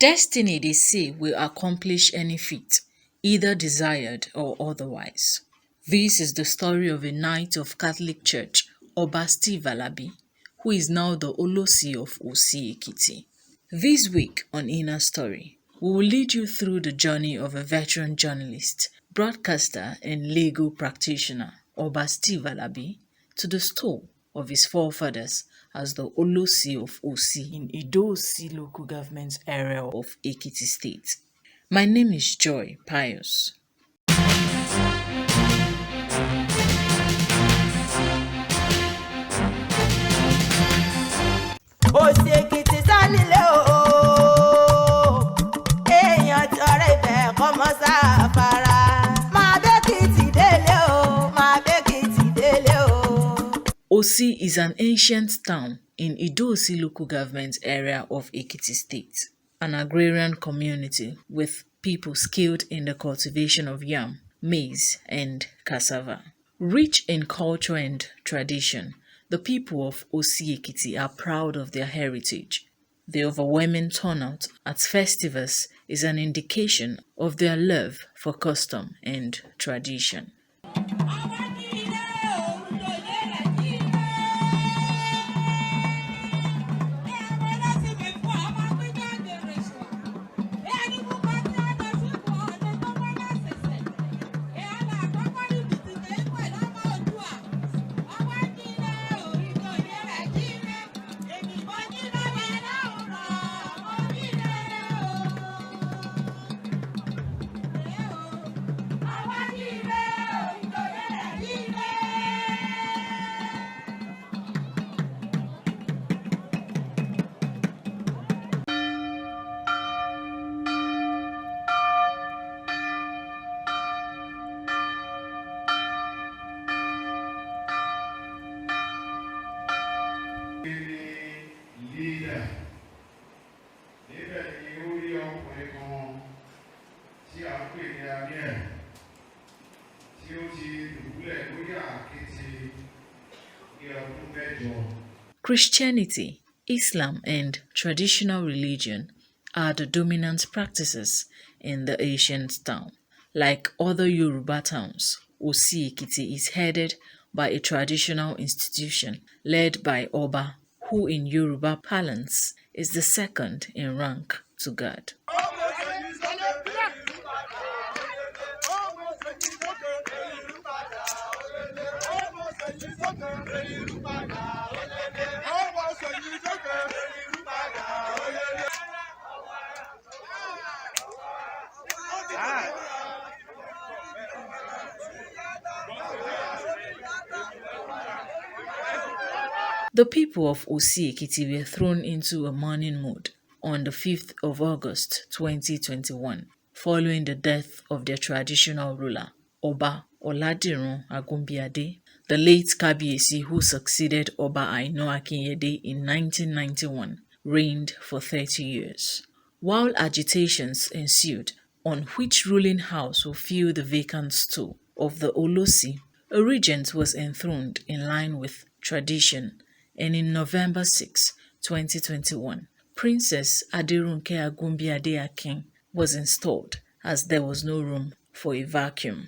Destiny, they say, will accomplish any feat, either desired or otherwise. This is the story of a knight of Catholic Church, Oba Steve Alabi, who is now the Olosi of Osi Ekiti. This week on Inner Story, we will lead you through the journey of a veteran journalist, broadcaster, and legal practitioner, Oba Steve Alabi, to the stole of his forefathers as the Olosi of Osi in Ido-Osi local government area of Ekiti State. My name is Joy Pius. Osi Èkìtì sálílé o, èèyàn tọrẹ ibẹ̀ kọ́mọ sáfara. Máa b'Èkìtì délé o, máa b'Èkìtì délé o. Osi is an ancient town in Ido-Osi local government area of Ekiti State, an agrarian community with people skilled in the cultivation of yam, maize, and cassava. Rich in culture and tradition, the people of Osi Ekiti are proud of their heritage. The overwhelming turnout at festivals is an indication of their love for custom and tradition. Christianity, Islam, and traditional religion are the dominant practices in the ancient town. Like other Yoruba towns, Osi Ekiti is headed by a traditional institution led by Oba, who in Yoruba parlance is the second in rank to God. The people of Osi Ekiti were thrown into a mourning mood on the 5th of August 2021 following the death of their traditional ruler, Oba Oladirun Agumbiade, the late Kabiesi who succeeded Oba Aino Akinyede in 1991, reigned for 30 years. While agitations ensued on which ruling house will fill the vacant stool of the Olosi, a regent was enthroned in line with tradition, and in November 6, 2021, Princess Aderunke Agumbiade Akin was installed as there was no room for a vacuum.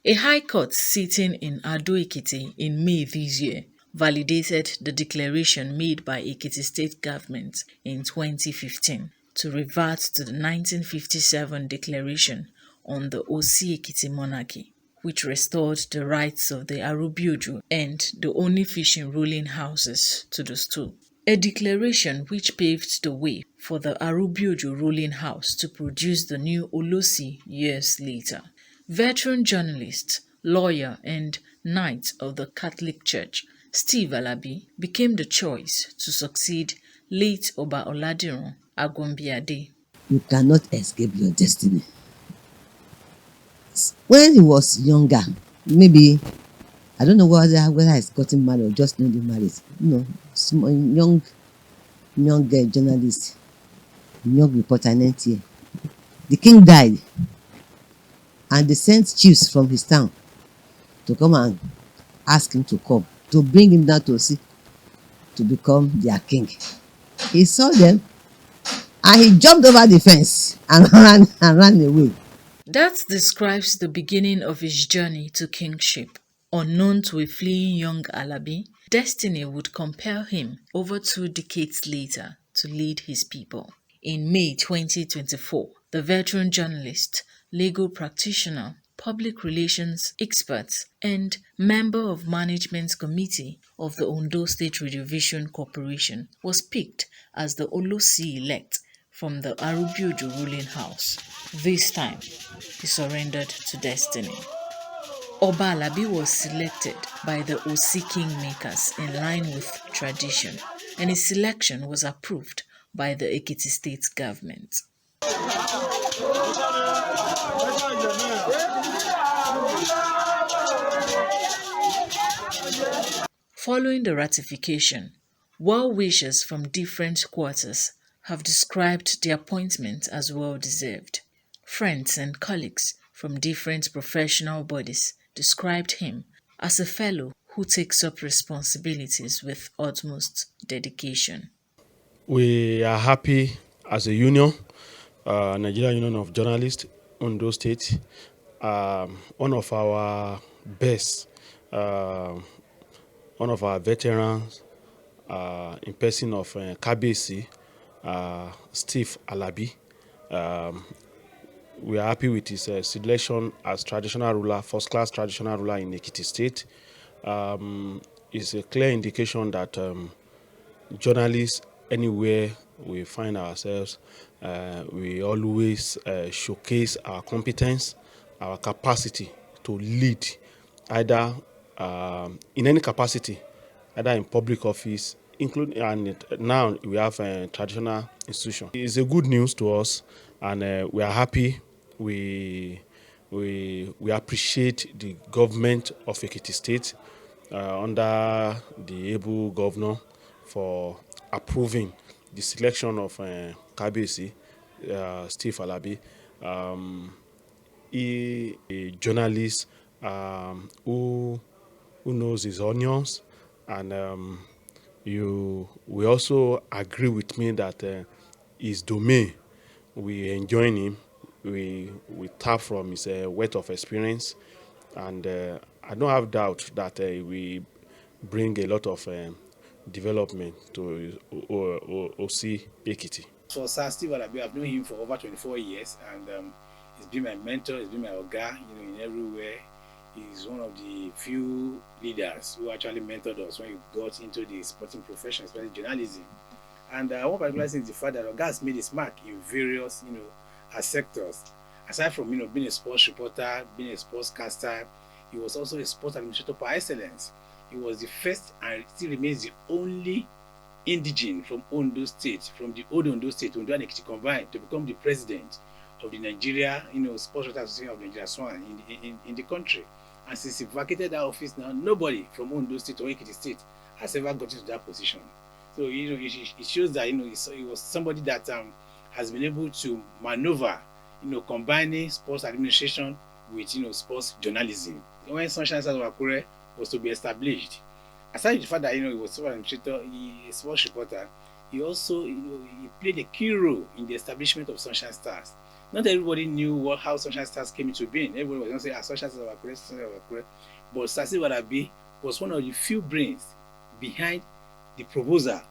A high court sitting in Ado-Ekiti in May this year validated the declaration made by Ekiti State government in 2015 to revert to the 1957 declaration on the Osi Ekiti monarchy, which restored the rights of the Arubioju and the only fishing ruling houses to the stool. A declaration which paved the way for the Arubioju ruling house to produce the new Olosi years later. Veteran journalist, lawyer, and knight of the Catholic Church, Steve Alabi became the choice to succeed late Oba Oladirun Agumbiade. You cannot escape your destiny. When he was younger, maybe, I don't know whether he's gotten married or just newly married, small, young journalist. young reporter Nentie. The king died, and they sent chiefs from his town to come and ask him to come, to bring him down to see to become their king. He saw them and he jumped over the fence and ran away. That describes the beginning of his journey to kingship. Unknown to a fleeing young Alabi, destiny would compel him over 2 decades later to lead his people. In May 2024, the veteran journalist, legal practitioner, public relations expert, and member of management committee of the Ondo State Radio Corporation was picked as the Olosi-elect from the Arubiojo ruling house. This time, he surrendered to destiny. Oba Alabi was selected by the Osi kingmakers in line with tradition, and his selection was approved by the Ekiti state government. Following the ratification, well-wishers from different quarters have described the appointment as well-deserved. Friends and colleagues from different professional bodies described him as a fellow who takes up responsibilities with utmost dedication. We are happy as a union, Nigerian Union of Journalists, Ondo State, one of our best, one of our veterans, in person of Kabesi, Steve Alabi. We are happy with his selection as traditional ruler, first-class traditional ruler in Ekiti State. It's a clear indication that journalists, anywhere we find ourselves, we always showcase our competence, our capacity to lead, either in any capacity, either in public office, including, and now we have a traditional institution. It's a good news to us, and we are happy. We appreciate the government of Ekiti State under the able governor for approving the selection of Kabesi, Steve Alabi. He a journalist who knows his onions, and we also agree with me that his domain, we enjoy him. We tap from his wealth of experience, and I don't have doubt that we bring a lot of development to OC Ekiti. For Sir Steve Alabi, I've known him for over 24 years, and he's been my mentor, he's been my oga, in everywhere. He's one of the few leaders who actually mentored us when we got into the sporting profession, especially journalism. And one particular thing is the fact that oga has made his mark in various, sectors. Aside from, being a sports reporter, being a sportscaster, he was also a sports administrator par excellence. He was the first and still remains the only indigene from Ondo State, from the old Ondo State, Ondo and Ekiti combined, to become the president of the Nigeria, Sports Writers Association of Nigeria, SWAN, in the country. And since he vacated that office now, nobody from Ondo State or Ekiti State has ever got into that position. So, it shows that, he was somebody that has been able to maneuver, combining sports administration with, sports journalism. When Sunshine Stars of Akure was to be established, aside from the fact that, he was sports administrator, a sports reporter, he also, he played a key role in the establishment of Sunshine Stars. Not everybody knew how Sunshine Stars came into being. Everybody was going to say, Sunshine Stars of Akure, Sunshine Stars of Akure. But Sir Steve Alabi was one of the few brains behind the proposal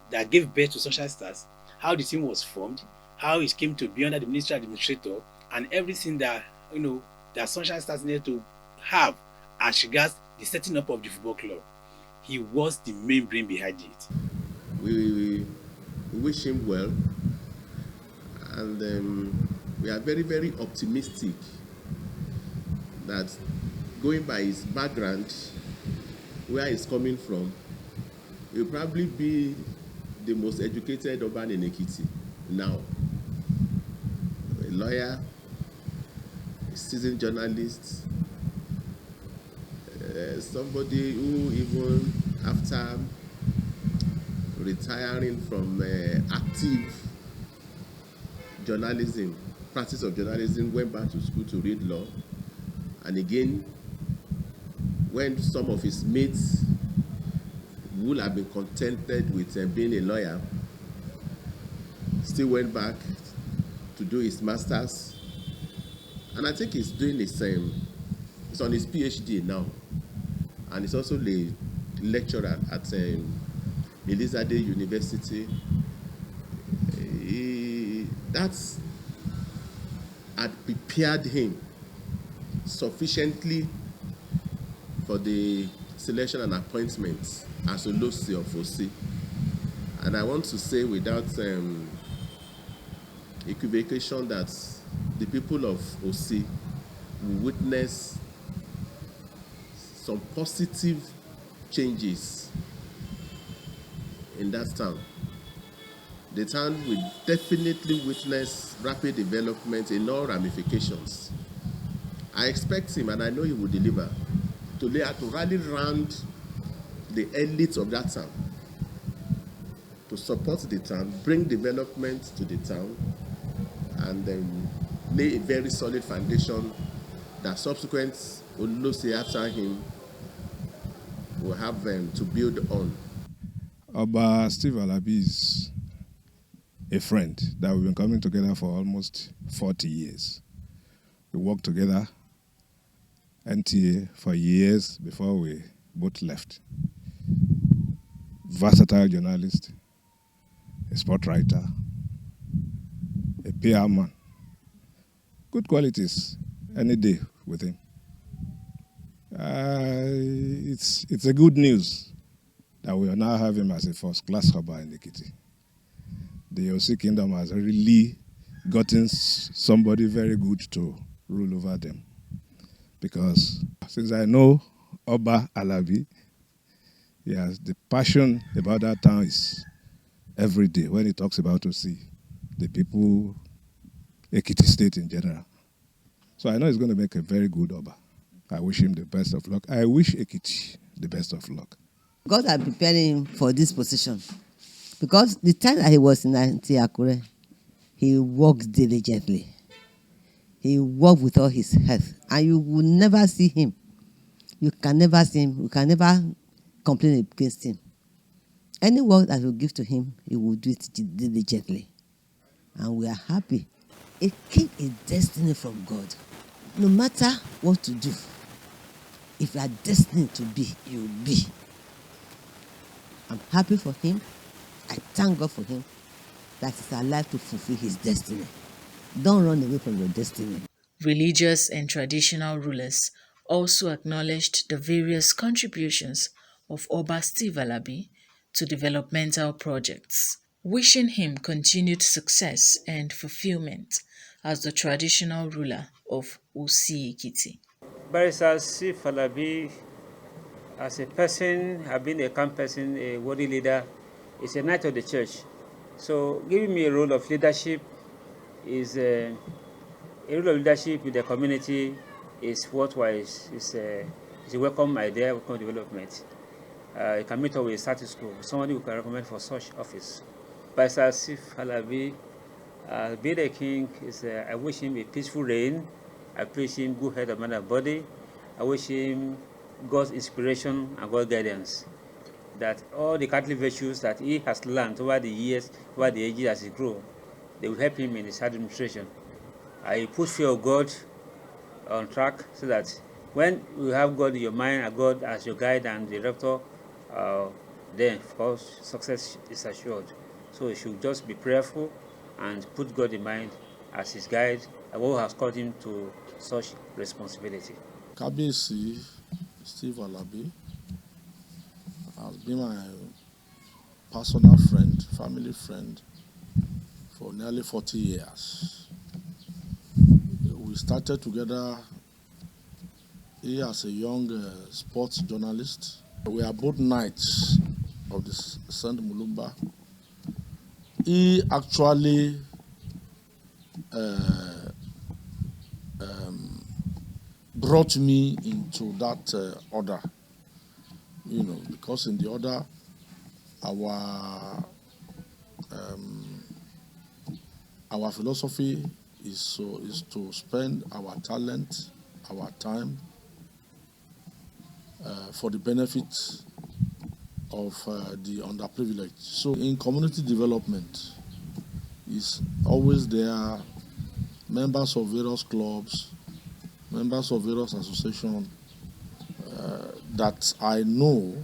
that gave birth to Sunshine Stars, how the team was formed, how it came to be under the ministry administrator, and everything that that Sunshine Stars needed to have as regards the setting up of the football club. He was the main brain behind it. We wish him well, and we are very, very optimistic that, going by his background, where he's coming from, he'll probably be the most educated urban in Ekiti now. A lawyer, a seasoned journalist, somebody who, even after retiring from active journalism, practice of journalism, went back to school to read law. And again, when some of his mates would have been contented with being a lawyer, still went back to do his master's. And I think he's doing the same. He's on his PhD now. And he's also a lecturer at Elizabeth University. That's had prepared him sufficiently for the selection and appointment as Olosi of OC. And I want to say without equivocation that the people of OC will witness some positive changes in that town. The town will definitely witness rapid development in all ramifications. I expect him, and I know he will deliver, to rally around the elites of that town, to support the town, bring development to the town, and then lay a very solid foundation that subsequent Olosi after him will have to build on. Oba Steve Alabi is a friend that we've been coming together for almost 40 years. We worked together, NTA, for years before we both left. Versatile journalist, a sport writer, a PR man. Good qualities any day with him. It's a good news that we now have him as a first-class Oba in Ekiti. The OC Kingdom has really gotten somebody very good to rule over them. Because since I know Oba Alabi, yes, the passion about that town is every day when he talks about OC, the people, Ekiti State in general. So I know he's going to make a very good Oba. I wish him the best of luck. I wish Ekiti the best of luck. God had prepared him for this position because the time that he was in Akure, he worked diligently. He worked with all his health, and you will never see him. You can never see him. You can never complain against him. Any work that you give to him, he will do it diligently. And we are happy. A king is destiny from God. No matter what to do, if you are destined to be, you will be. I'm happy for him. I thank God for him that he's alive to fulfill his destiny. Don't run away from your destiny. Religious and traditional rulers also acknowledged the various contributions of Oba Steve Alabi to developmental projects, wishing him continued success and fulfillment as the traditional ruler of OC Ekiti. Barrister Steve Alabi, as a person, have been a calm person, a worthy leader, is a knight of the church. So giving me a role of leadership is a role of leadership in the community is worthwhile. It's a welcome idea, welcome development. You can meet up with a status quo, somebody who can recommend for such office. Barrister Steve Alabi, being a king, I wish him a peaceful reign. I wish him good health and mind and body. I wish him God's inspiration and God's guidance. That all the Catholic virtues that he has learned over the years, over the ages as he grew, they will help him in his administration. I put fear of God on track so that when you have God in your mind and God as your guide and director, then of course success is assured. So you should just be prayerful and put God in mind as his guide and what has called him to such responsibility. Kabiyesi Steve Alabi has been my personal friend, family friend for nearly 40 years. We started together, he as a young sports journalist. We are both knights of the St. Mulumba. He actually brought me into that order, because in the order, our Our philosophy is to spend our talent, our time for the benefit of the underprivileged. So in community development, is always there members of various clubs, members of various associations that I know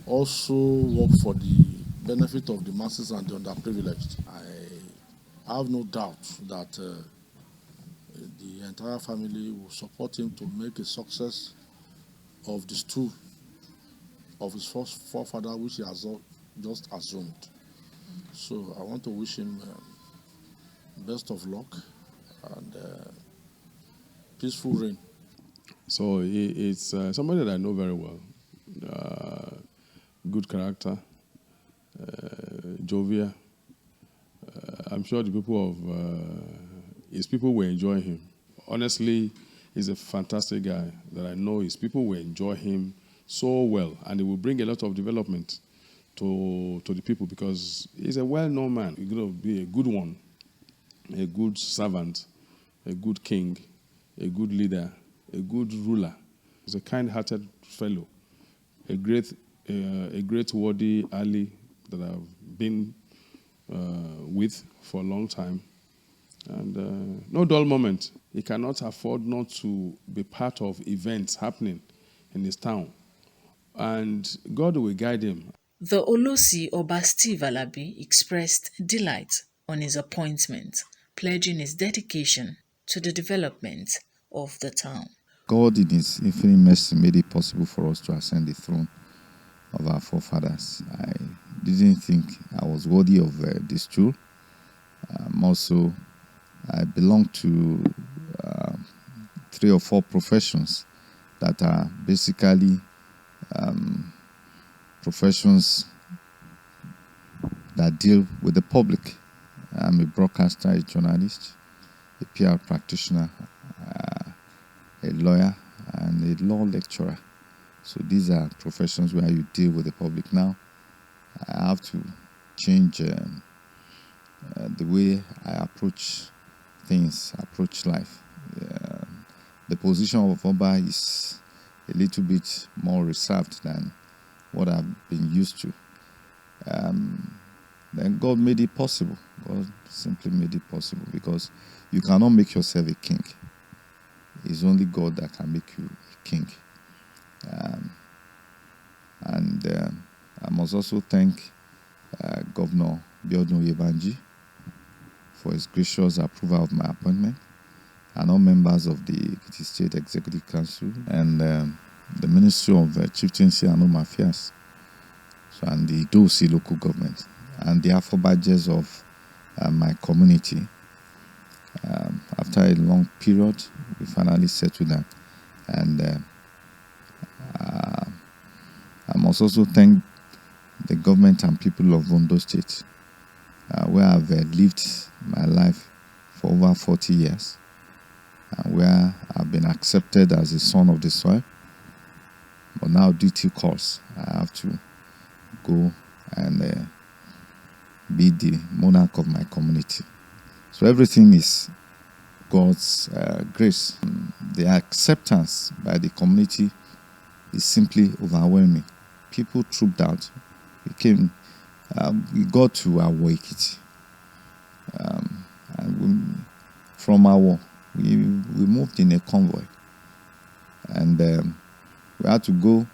also work for the benefit of the masses and the underprivileged. I have no doubt that the entire family will support him to make a success of the stool of his first forefather, which he has just assumed. So I want to wish him best of luck and peaceful reign. So it's somebody that I know very well. Good character, jovial. I'm sure the people of his people will enjoy him. Honestly, he's a fantastic guy that I know his people will enjoy him so well, and it will bring a lot of development to the people because he's a well-known man. He's going to be a good one, a good servant, a good king, a good leader, a good ruler. He's a kind-hearted fellow, a great worthy ally that I've been with for a long time. And no dull moment. He cannot afford not to be part of events happening in his town. And God will guide him. The Olosi Oba Steve Alabi expressed delight on his appointment, pledging his dedication to the development of the town. God in his infinite mercy made it possible for us to ascend the throne of our forefathers. I didn't think I was worthy of this stool. Also, I belong to 3 or 4 professions that are basically professions that deal with the public. I'm a broadcaster, a journalist, a PR practitioner, a lawyer, and a law lecturer. So these are professions where you deal with the public. Now, I have to change the way I approach things, approach life. The position of Oba is a little bit more reserved than what I've been used to. Then God made it possible. God simply made it possible because you cannot make yourself a king. It's only God that can make you a king. I must also thank Governor Biodun Yebanji for his gracious approval of my appointment, and all members of the Ekiti State Executive Council and the Ministry of Chieftaincy and Home Affairs, and the Idosi local government, and the Afobadges of my community. After a long period, we finally settled down. And I must also thank the government and people of Ondo State, where I've lived my life for over 40 years, and where I've been accepted as a son of the soil. But now duty calls. I have to go and be the monarch of my community. So everything is God's grace. The acceptance by the community is simply overwhelming. People trooped out. We got to Awo Ekiti. And from Awo, we moved in a convoy. And we had to go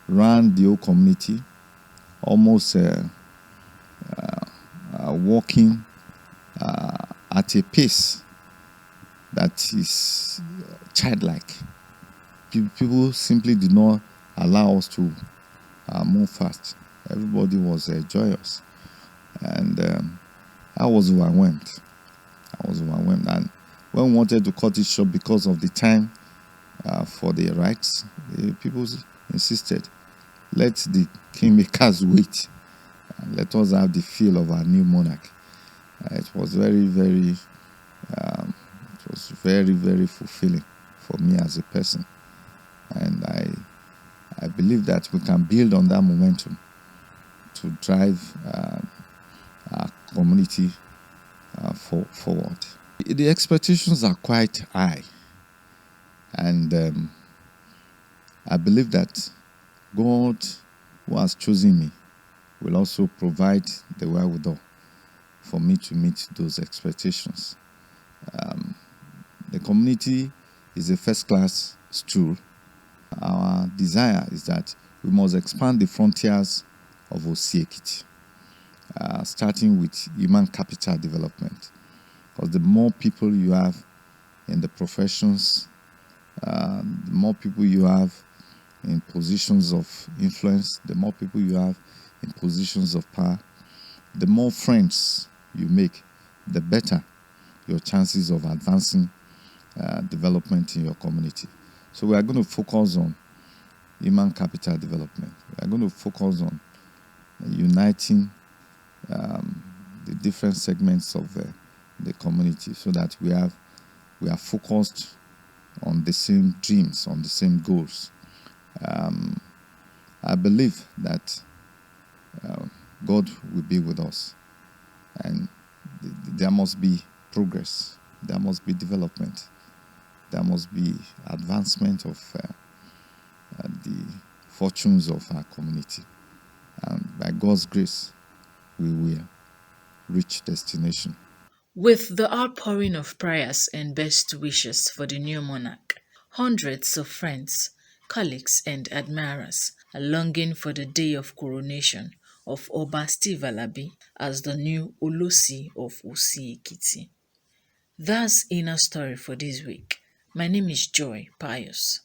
around the whole community, almost walking at a pace that is childlike. People simply did not allow us to move fast. Everybody was joyous. And I was overwhelmed. And when we wanted to cut it short because of the time for the rites, the people insisted, let the kingmakers wait. And let us have the feel of our new monarch. It was very, very fulfilling for me as a person. And I believe that we can build on that momentum to drive our community forward. The expectations are quite high, and I believe that God, who has chosen me, will also provide the wherewithal for me to meet those expectations. The community is a first-class stool. Our desire is that we must expand the frontiers of Osiekiti, starting with human capital development. Because the more people you have in the professions, the more people you have in positions of influence, the more people you have in positions of power, the more friends you make, the better your chances of advancing development in your community. So we are going to focus on human capital development. We are going to focus on uniting the different segments of the community so that we are focused on the same dreams, on the same goals. I believe that God will be with us, and there must be progress, there must be development, there must be advancement of the fortunes of our community. And by God's grace, we will reach destination. With the outpouring of prayers and best wishes for the new monarch, hundreds of friends, colleagues, and admirers are longing for the day of coronation of Oba Steve Alabi as the new Olosi of Usi-Ekiti. That's Inner Story for this week. My name is Joy Pius.